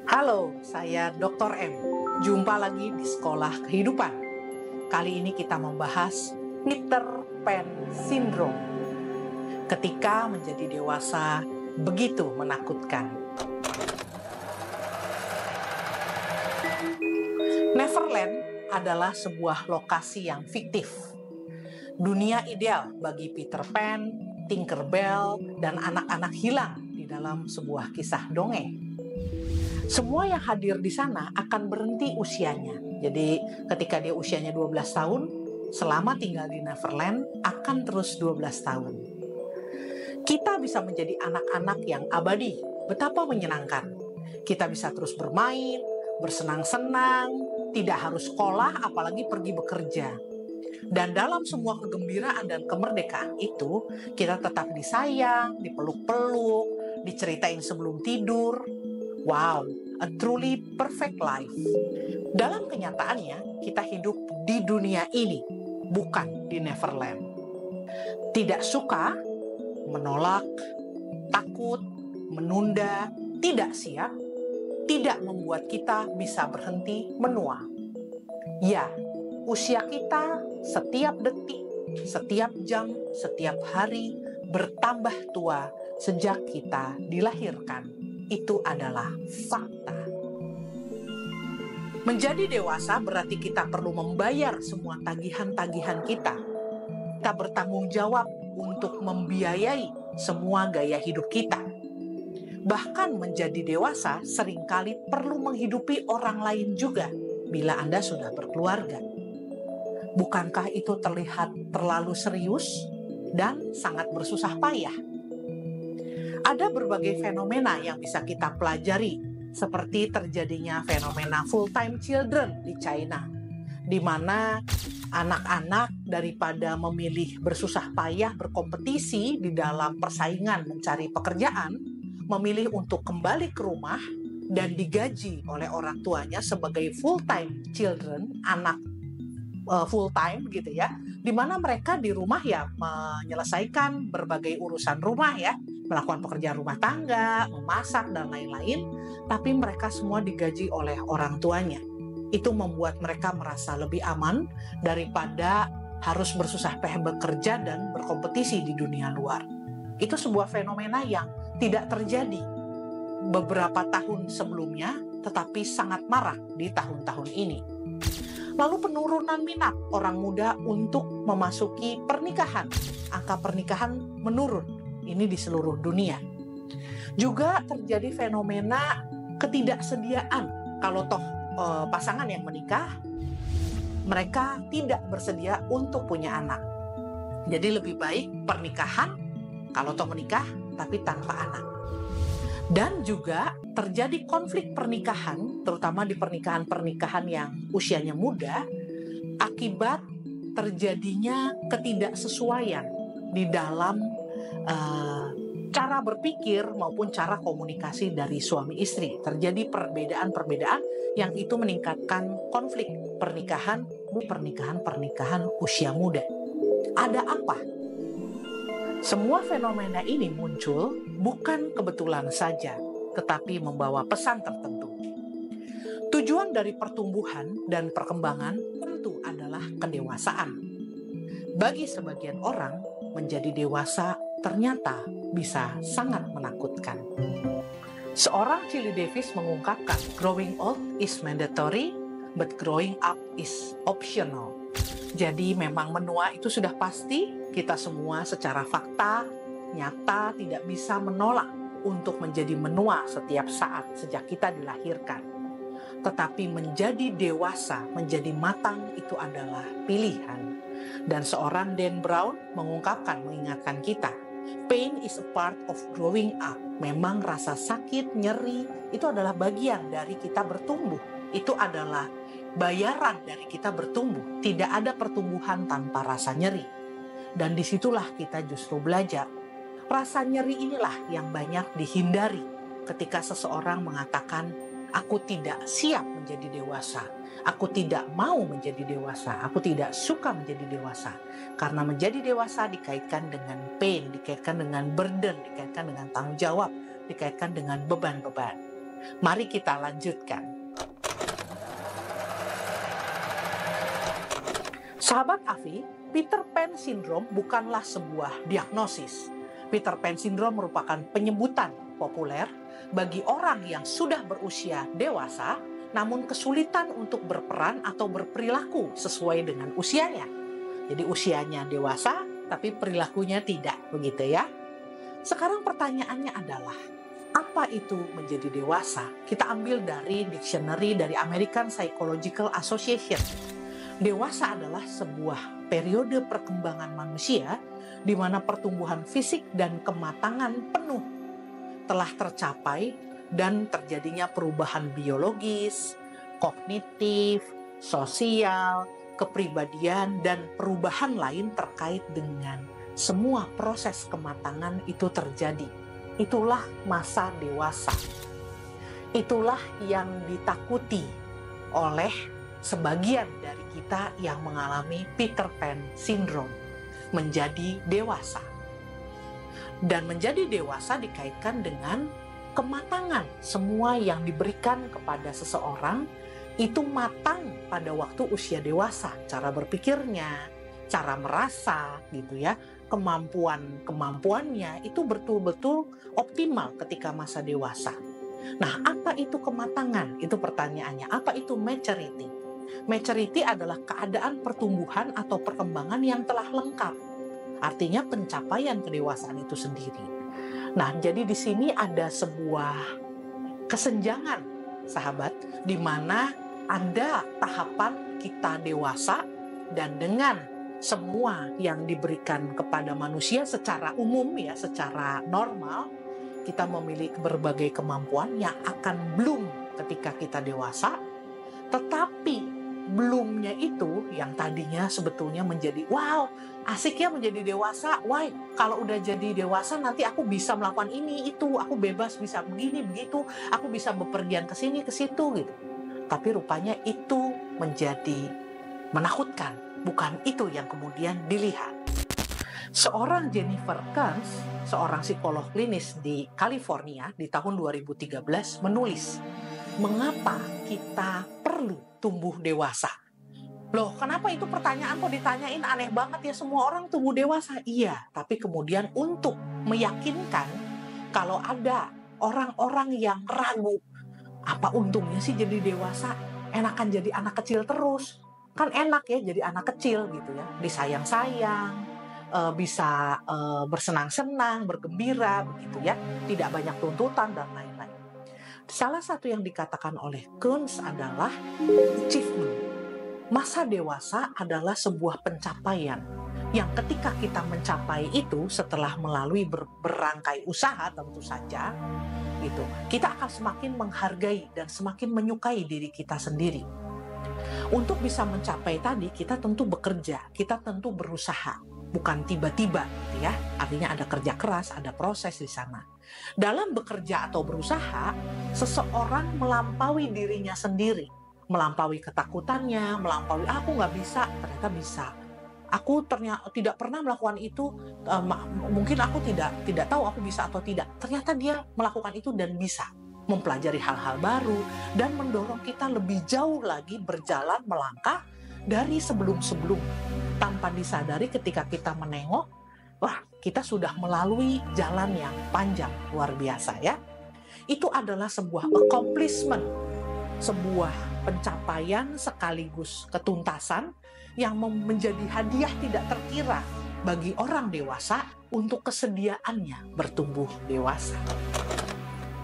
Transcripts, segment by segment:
Halo, saya Dr. M. Jumpa lagi di Sekolah Kehidupan. Kali ini kita membahas Peter Pan Syndrome. Ketika menjadi dewasa, begitu menakutkan. Neverland adalah sebuah lokasi yang fiktif. Dunia ideal bagi Peter Pan, Tinkerbell, dan anak-anak hilang di dalam sebuah kisah dongeng. Semua yang hadir di sana akan berhenti usianya. Jadi ketika dia usianya 12 tahun, selama tinggal di Neverland akan terus 12 tahun. Kita bisa menjadi anak-anak yang abadi. Betapa menyenangkan. Kita bisa terus bermain, bersenang-senang, tidak harus sekolah apalagi pergi bekerja. Dan dalam semua kegembiraan dan kemerdekaan itu, kita tetap disayang, dipeluk-peluk, diceritain sebelum tidur. Wow, a truly perfect life. Dalam kenyataannya, kita hidup di dunia ini, bukan di Neverland. Tidak suka, menolak, takut, menunda, tidak siap, tidak membuat kita bisa berhenti menua. Ya, usia kita setiap detik, setiap jam, setiap hari bertambah tua sejak kita dilahirkan. Itu adalah fakta. Menjadi dewasa berarti kita perlu membayar semua tagihan-tagihan kita. Kita bertanggung jawab untuk membiayai semua gaya hidup kita. Bahkan menjadi dewasa seringkali perlu menghidupi orang lain juga bila Anda sudah berkeluarga. Bukankah itu terlihat terlalu serius dan sangat bersusah payah? Ada berbagai fenomena yang bisa kita pelajari, seperti terjadinya fenomena full-time children di China, di mana anak-anak daripada memilih bersusah payah berkompetisi di dalam persaingan mencari pekerjaan, memilih untuk kembali ke rumah dan digaji oleh orang tuanya sebagai full-time children, anak full-time gitu ya, di mana mereka di rumah ya menyelesaikan berbagai urusan rumah ya, melakukan pekerjaan rumah tangga, memasak, dan lain-lain, tapi mereka semua digaji oleh orang tuanya. Itu membuat mereka merasa lebih aman daripada harus bersusah payah bekerja dan berkompetisi di dunia luar. Itu sebuah fenomena yang tidak terjadi beberapa tahun sebelumnya, tetapi sangat marak di tahun-tahun ini. Lalu penurunan minat orang muda untuk memasuki pernikahan. Angka pernikahan menurun. Ini di seluruh dunia. Juga terjadi fenomena ketidaksediaan. Kalau toh pasangan yang menikah, mereka tidak bersedia untuk punya anak. Jadi lebih baik pernikahan, kalau toh menikah, tapi tanpa anak. Dan juga terjadi konflik pernikahan, terutama di pernikahan-pernikahan yang usianya muda, akibat terjadinya ketidaksesuaian di dalam cara berpikir maupun cara komunikasi dari suami istri. Terjadi perbedaan-perbedaan yang itu meningkatkan konflik pernikahan usia muda. Ada apa? Semua fenomena ini muncul bukan kebetulan saja, tetapi membawa pesan tertentu. Tujuan dari pertumbuhan dan perkembangan tentu adalah kedewasaan. Bagi sebagian orang, menjadi dewasa ternyata bisa sangat menakutkan. Seorang Chili Davis mengungkapkan, growing old is mandatory, but growing up is optional. Jadi memang menua itu sudah pasti, kita semua secara fakta, nyata tidak bisa menolak untuk menjadi menua setiap saat sejak kita dilahirkan. Tetapi menjadi dewasa, menjadi matang itu adalah pilihan. Dan seorang Dan Brown mengungkapkan, mengingatkan kita, pain is a part of growing up. Memang rasa sakit, nyeri, itu adalah bagian dari kita bertumbuh. Itu adalah bayaran dari kita bertumbuh. Tidak ada pertumbuhan tanpa rasa nyeri. Dan disitulah kita justru belajar. Rasa nyeri inilah yang banyak dihindari ketika seseorang mengatakan, aku tidak siap menjadi dewasa. Aku tidak mau menjadi dewasa. Aku tidak suka menjadi dewasa. Karena menjadi dewasa dikaitkan dengan pain, dikaitkan dengan burden, dikaitkan dengan tanggung jawab, dikaitkan dengan beban-beban. Mari kita lanjutkan. Sahabat Afi, Peter Pan Syndrome bukanlah sebuah diagnosis. Peter Pan Syndrome merupakan penyebutan populer bagi orang yang sudah berusia dewasa namun kesulitan untuk berperan atau berperilaku sesuai dengan usianya. Jadi usianya dewasa tapi perilakunya tidak, begitu ya. Sekarang pertanyaannya adalah, apa itu menjadi dewasa? Kita ambil dari dictionary dari American Psychological Association. Dewasa adalah sebuah periode perkembangan manusia di mana pertumbuhan fisik dan kematangan penuh telah tercapai dan terjadinya perubahan biologis, kognitif, sosial, kepribadian, dan perubahan lain terkait dengan semua proses kematangan itu terjadi. Itulah masa dewasa. Itulah yang ditakuti oleh sebagian dari kita yang mengalami Peter Pan Syndrome, menjadi dewasa. Dan menjadi dewasa dikaitkan dengan kematangan. Semua yang diberikan kepada seseorang itu matang pada waktu usia dewasa. Cara berpikirnya, cara merasa gitu ya, kemampuannya itu betul-betul optimal ketika masa dewasa. Nah, apa itu kematangan? Itu pertanyaannya. Apa itu maturity? Maturity adalah keadaan pertumbuhan atau perkembangan yang telah lengkap. Artinya pencapaian kedewasaan itu sendiri. Nah, jadi di sini ada sebuah kesenjangan, sahabat, di mana ada tahapan kita dewasa dan dengan semua yang diberikan kepada manusia secara umum ya, secara normal, kita memiliki berbagai kemampuan yang akan bloom ketika kita dewasa, tetapi belumnya itu yang tadinya sebetulnya menjadi wow, asiknya menjadi dewasa. Wah, kalau udah jadi dewasa nanti aku bisa melakukan ini itu, aku bebas bisa begini begitu, aku bisa bepergian ke sini ke situ gitu. Tapi rupanya itu menjadi menakutkan, bukan itu yang kemudian dilihat. Seorang Jennifer Kearns, seorang psikolog klinis di California di tahun 2013 menulis, mengapa kita perlu tumbuh dewasa? Loh, kenapa itu pertanyaan kok ditanyain aneh banget ya, semua orang tumbuh dewasa? Iya, tapi kemudian untuk meyakinkan kalau ada orang-orang yang ragu, apa untungnya sih jadi dewasa? Enakan jadi anak kecil terus. Kan enak ya jadi anak kecil gitu ya, disayang-sayang, bisa bersenang-senang, bergembira begitu ya, tidak banyak tuntutan dan lain-lain. Salah satu yang dikatakan oleh Kearns adalah achievement. Masa dewasa adalah sebuah pencapaian yang ketika kita mencapai itu setelah melalui berangkai usaha tentu saja, gitu, kita akan semakin menghargai dan semakin menyukai diri kita sendiri. Untuk bisa mencapai tadi, kita tentu bekerja, kita tentu berusaha, bukan tiba-tiba, gitu ya. Artinya ada kerja keras, ada proses di sana. Dalam bekerja atau berusaha, seseorang melampaui dirinya sendiri, melampaui ketakutannya, melampaui aku nggak bisa, ternyata bisa. Aku ternyata tidak pernah melakukan itu, mungkin aku tidak tahu aku bisa atau tidak. Ternyata dia melakukan itu dan bisa mempelajari hal-hal baru dan mendorong kita lebih jauh lagi berjalan melangkah dari sebelum-sebelum. Tanpa disadari ketika kita menengok, wah, kita sudah melalui jalan yang panjang, luar biasa ya. Itu adalah sebuah accomplishment, sebuah pencapaian sekaligus ketuntasan yang menjadi hadiah tidak terkira bagi orang dewasa untuk kesediaannya bertumbuh dewasa.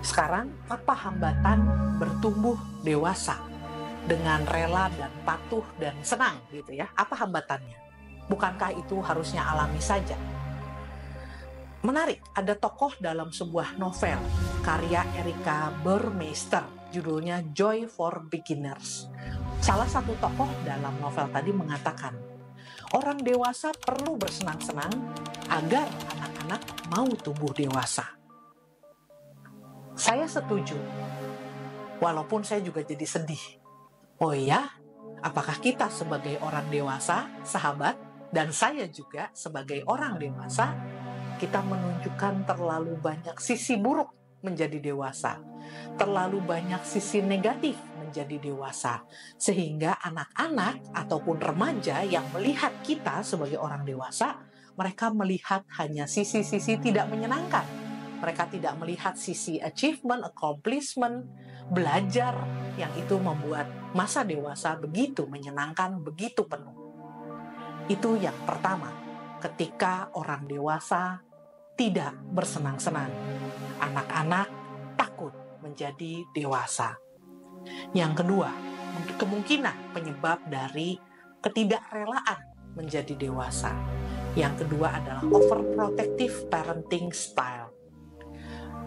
Sekarang, apa hambatan bertumbuh dewasa dengan rela dan patuh dan senang gitu ya? Apa hambatannya? Bukankah itu harusnya alami saja? Menarik, ada tokoh dalam sebuah novel karya Erika Burmeister, judulnya Joy for Beginners. Salah satu tokoh dalam novel tadi mengatakan, orang dewasa perlu bersenang-senang agar anak-anak mau tumbuh dewasa. Saya setuju, walaupun saya juga jadi sedih. Oh iya, apakah kita sebagai orang dewasa, sahabat, dan saya juga sebagai orang dewasa, kita menunjukkan terlalu banyak sisi buruk menjadi dewasa. Terlalu banyak sisi negatif menjadi dewasa. Sehingga anak-anak ataupun remaja yang melihat kita sebagai orang dewasa, mereka melihat hanya sisi-sisi tidak menyenangkan. Mereka tidak melihat sisi achievement, accomplishment, belajar, yang itu membuat masa dewasa begitu menyenangkan, begitu penuh. Itu yang pertama, ketika orang dewasa tidak bersenang-senang. Anak-anak takut menjadi dewasa. Yang kedua, kemungkinan penyebab dari ketidakrelaan menjadi dewasa. Yang kedua adalah overprotective parenting style.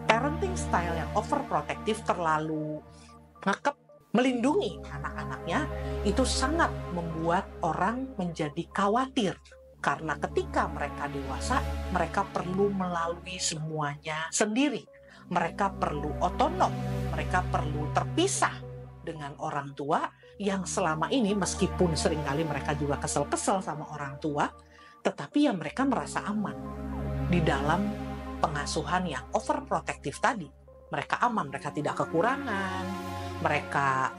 Parenting style yang overprotective, terlalu ngekep, melindungi anak-anaknya, itu sangat membuat orang menjadi khawatir. Karena ketika mereka dewasa, mereka perlu melalui semuanya sendiri. Mereka perlu otonom, mereka perlu terpisah dengan orang tua yang selama ini, meskipun seringkali mereka juga kesel-kesel sama orang tua, tetapi ya mereka merasa aman di dalam pengasuhan yang overprotective tadi. Mereka aman, mereka tidak kekurangan, mereka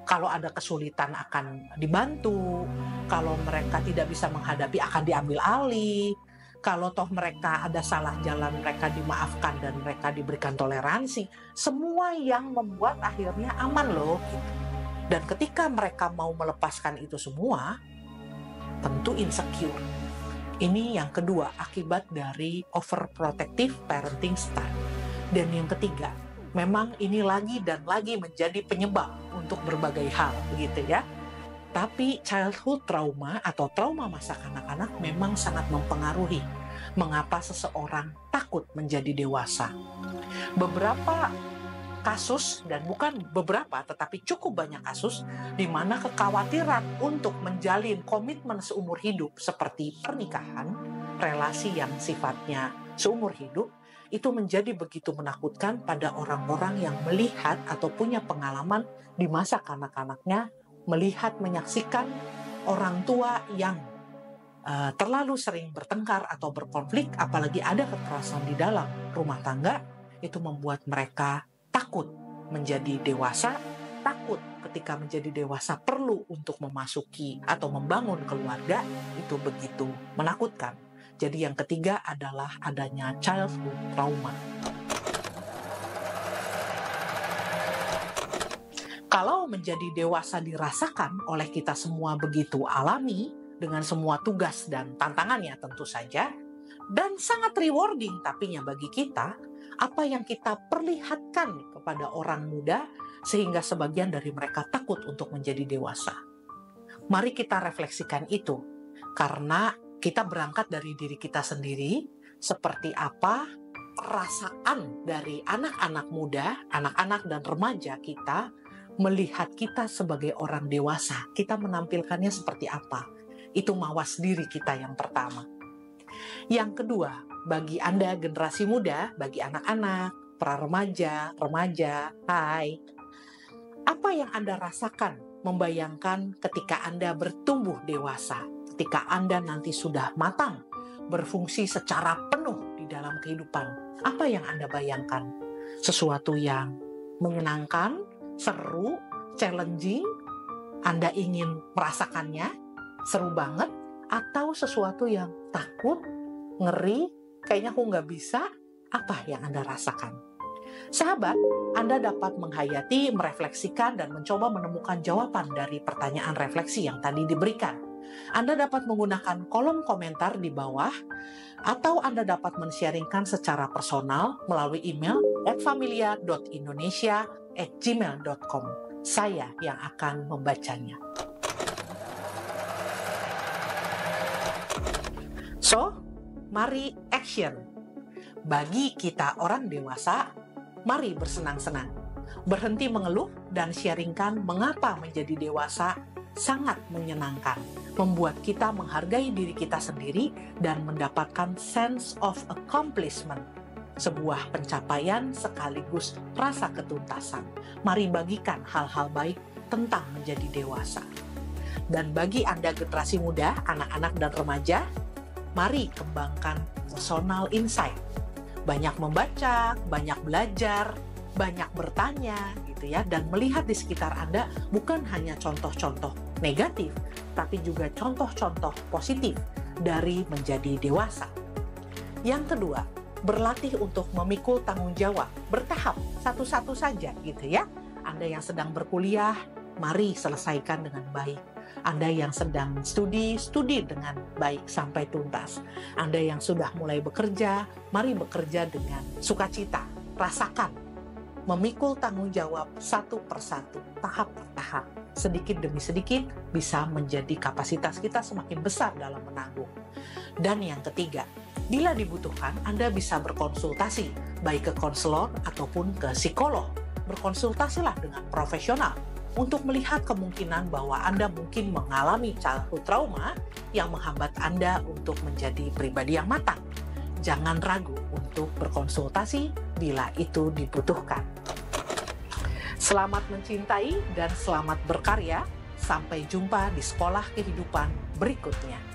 kalau ada kesulitan akan dibantu, kalau mereka tidak bisa menghadapi akan diambil alih, kalau toh mereka ada salah jalan mereka dimaafkan dan mereka diberikan toleransi. Semua yang membuat akhirnya aman loh gitu. Dan ketika mereka mau melepaskan itu semua, tentu insecure. Ini yang kedua, akibat dari overprotective parenting style. Dan yang ketiga, memang ini lagi dan lagi menjadi penyebab untuk berbagai hal, begitu ya. Tapi childhood trauma atau trauma masa kanak-kanak memang sangat mempengaruhi mengapa seseorang takut menjadi dewasa. Beberapa kasus, dan bukan beberapa tetapi cukup banyak kasus, di mana kekhawatiran untuk menjalin komitmen seumur hidup seperti pernikahan, relasi yang sifatnya seumur hidup, itu menjadi begitu menakutkan pada orang-orang yang melihat atau punya pengalaman di masa kanak-kanaknya, melihat, menyaksikan orang tua yang terlalu sering bertengkar atau berkonflik, apalagi ada kekerasan di dalam rumah tangga. Itu membuat mereka takut menjadi dewasa, takut ketika menjadi dewasa perlu untuk memasuki atau membangun keluarga. Itu begitu menakutkan. Jadi yang ketiga adalah adanya childhood trauma. Kalau menjadi dewasa dirasakan oleh kita semua begitu alami, dengan semua tugas dan tantangannya tentu saja, dan sangat rewarding tapinya bagi kita, apa yang kita perlihatkan kepada orang muda sehingga sebagian dari mereka takut untuk menjadi dewasa. Mari kita refleksikan itu, karena kita berangkat dari diri kita sendiri, seperti apa perasaan dari anak-anak muda, anak-anak dan remaja kita melihat kita sebagai orang dewasa. Kita menampilkannya seperti apa? Itu mawas diri kita yang pertama. Yang kedua, bagi Anda generasi muda, bagi anak-anak, para remaja, hai. Apa yang Anda rasakan membayangkan ketika Anda bertumbuh dewasa, ketika Anda nanti sudah matang, berfungsi secara penuh di dalam kehidupan? Apa yang Anda bayangkan? Sesuatu yang menyenangkan, seru, challenging, Anda ingin merasakannya, seru banget, atau sesuatu yang takut, ngeri, kayaknya aku nggak bisa? Apa yang Anda rasakan? Sahabat, Anda dapat menghayati, merefleksikan, dan mencoba menemukan jawaban dari pertanyaan refleksi yang tadi diberikan. Anda dapat menggunakan kolom komentar di bawah, atau Anda dapat men-sharingkan secara personal melalui email @familia.indonesia@gmail.com. Saya yang akan membacanya. So, mari action. Bagi kita orang dewasa, mari bersenang-senang. Berhenti mengeluh dan sharingkan mengapa menjadi dewasa sangat menyenangkan. Membuat kita menghargai diri kita sendiri dan mendapatkan sense of accomplishment. Sebuah pencapaian sekaligus rasa ketuntasan. Mari bagikan hal-hal baik tentang menjadi dewasa. Dan bagi Anda generasi muda, anak-anak dan remaja, mari kembangkan personal insight. banyak membaca, banyak belajar, banyak bertanya gitu ya, dan melihat di sekitar Anda bukan hanya contoh-contoh negatif, tapi juga contoh-contoh positif dari menjadi dewasa. Yang kedua, berlatih untuk memikul tanggung jawab, bertahap, satu-satu saja gitu ya. Anda yang sedang berkuliah, mari selesaikan dengan baik. Anda yang sedang studi dengan baik sampai tuntas. Anda yang sudah mulai bekerja, mari bekerja dengan sukacita. Rasakan, memikul tanggung jawab satu persatu, tahap per tahap. Sedikit demi sedikit bisa menjadi kapasitas kita semakin besar dalam menanggung. Dan yang ketiga, bila dibutuhkan, Anda bisa berkonsultasi, baik ke konselor ataupun ke psikolog. Berkonsultasilah dengan profesional untuk melihat kemungkinan bahwa Anda mungkin mengalami childhood trauma yang menghambat Anda untuk menjadi pribadi yang matang. Jangan ragu untuk berkonsultasi bila itu dibutuhkan. Selamat mencintai dan selamat berkarya. Sampai jumpa di sekolah kehidupan berikutnya.